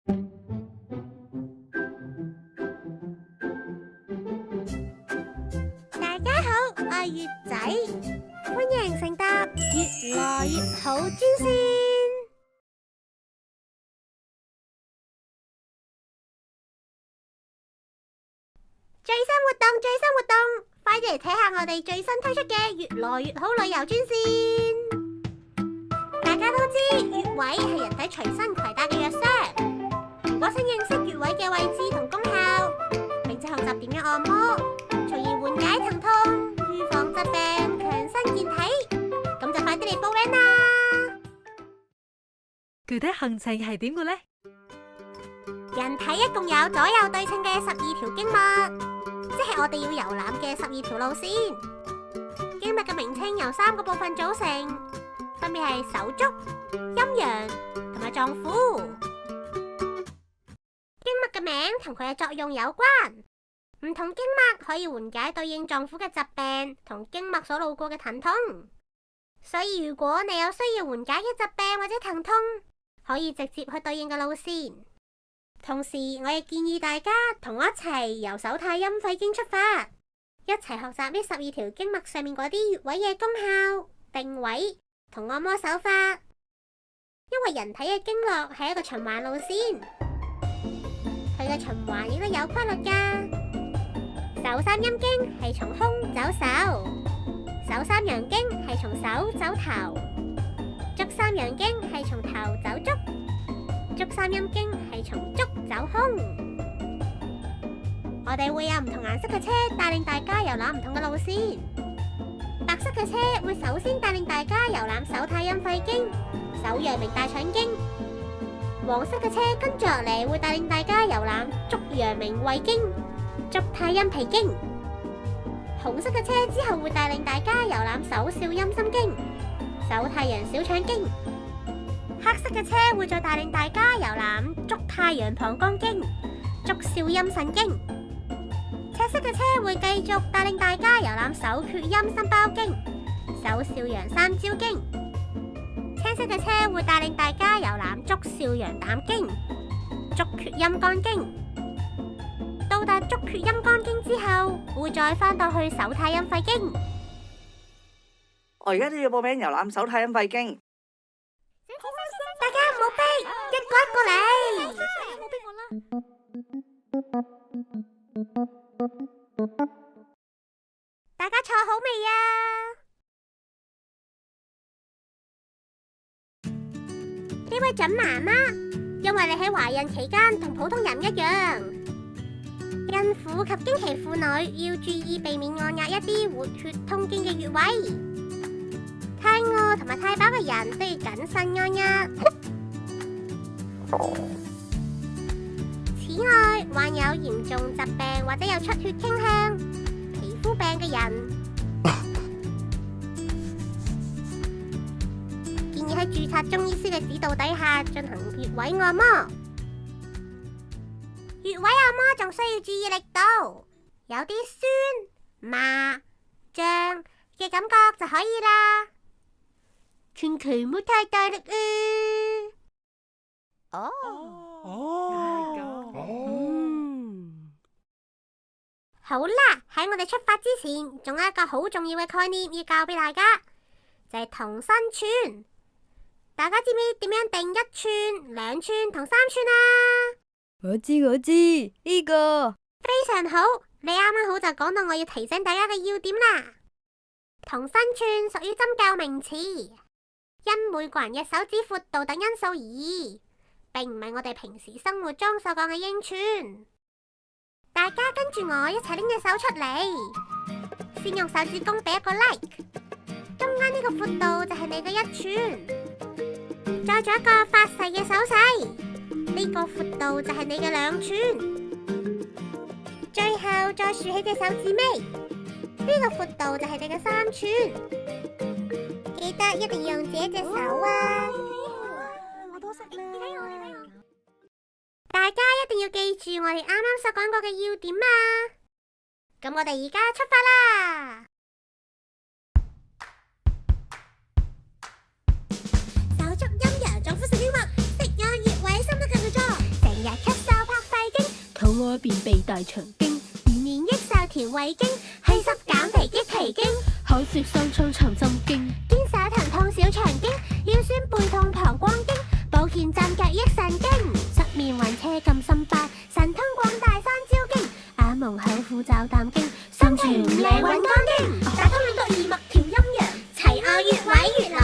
大家好，我係月仔，歡迎乘搭越來越好專線。最新活動，快啲嚟睇下我哋最新推出嘅越來越好旅遊專線。大家都知穴位係人體隨身攜帶嘅藥箱。如果想認識穴位嘅位置同功效，並且學習點樣按摩，從而緩解疼痛、預防疾病、強身健體，咁就快啲嚟報名啦！具體行程係點嘅呢？人體一共有左右對稱嘅12條經脈，即係我哋要遊覽嘅12條路線。經脈嘅名稱由3個部分組成，分別係手足、陰陽同埋臟腑。經脈嘅名同佢嘅作用有關，唔同經脈可以緩解對應臟腑嘅疾病同經脈所路過嘅疼痛。所以如果你有需要緩解嘅疾病或者疼痛，可以直接去對應嘅路線。同時，我亦建議大家同我一齊由手太陰肺經出發，一齊學習呢12條經脈上面嗰啲穴位嘅功效、定位同按摩手法。因為人體嘅經絡係一個循環路線，佢嘅循環亦都有規律㗎。手三陰經係從胸走手，手三陽經係從手走頭，足三陽經係從頭走足，足三陰經係從足走胸。我哋會有唔同顏色嘅車帶領大家遊覽唔同嘅路線。白色嘅車會首先帶領大家遊覽手太陰肺經、手陽明大腸經。黃色嘅車跟住落嚟會帶領大家遊覽足陽明胃經、足太陰脾經。紅色嘅車之後會帶領大家遊覽手少陰心經、手太陽小腸經。黑色嘅車會再帶領大家遊覽足太陽膀胱經、足少陰腎經。赤色嘅車會繼續帶領大家遊覽手厥陰心包經、手少陽三焦經。青色嘅車會帶領大家遊覽足少陽膽經、足厥陰肝經。到達足厥陰肝經之後，會再返到去手太陰肺經。我而家都要報名遊覽手太陰肺經。大家唔好逼，一個一個嚟。唔好逼我啦！大家坐好未啊？呢位準媽媽，因為你喺懷孕期間同普通人一樣，孕婦及經期婦女要注意避免按壓一啲活血通經嘅穴位。太餓同埋太飽嘅人都要謹慎按壓。此外，患有嚴重疾病或者有出血傾向、皮膚病嘅人，建議喺註冊中醫師嘅指導底下進行穴位按摩。穴位按摩仲需要注意力度，有啲酸、麻、脹嘅感覺就可以啦，千祈唔好太大力啊！好啦，喺我哋出發之前，仲有一個好重要嘅概念要教俾大家，就係同身寸。大家知唔知點樣定1寸、2寸同3寸啊？我知，呢個非常好，你啱啱好就講到我要提醒大家嘅要點啦。同身寸屬於針灸名詞，因每個人嘅手指闊度等因素而異，並唔係我哋平時生活中所講嘅英寸。大家跟住我一齊拎隻手出嚟，先用手指公俾一個 like， 中間呢個闊度就係你嘅1寸，再做一個發誓嘅手勢，呢個闊度就係你嘅2寸，最後再豎起隻手指尾，呢個闊度就係你嘅3寸。記得一定要用自己隻手啊！我都識啦。大家一定要記住我哋啱啱所講過嘅要點啊！咁我哋而家出發啦！手足陰陽臟腑神經脈，食養穴位，心得更做作。屙便秘大腸經，延年益壽填胃經，祛濕減肥益脾經，口舌生瘡尋心經，肩手疼痛小腸經，腰酸背痛膀胱經，保健鎮腳益腎經，失眠暈車禁心包，神通廣大三焦經，眼蒙口苦找膽經，心情唔靚揾肝經，打通兩毒二脈調陰陽，齊我穴位穴流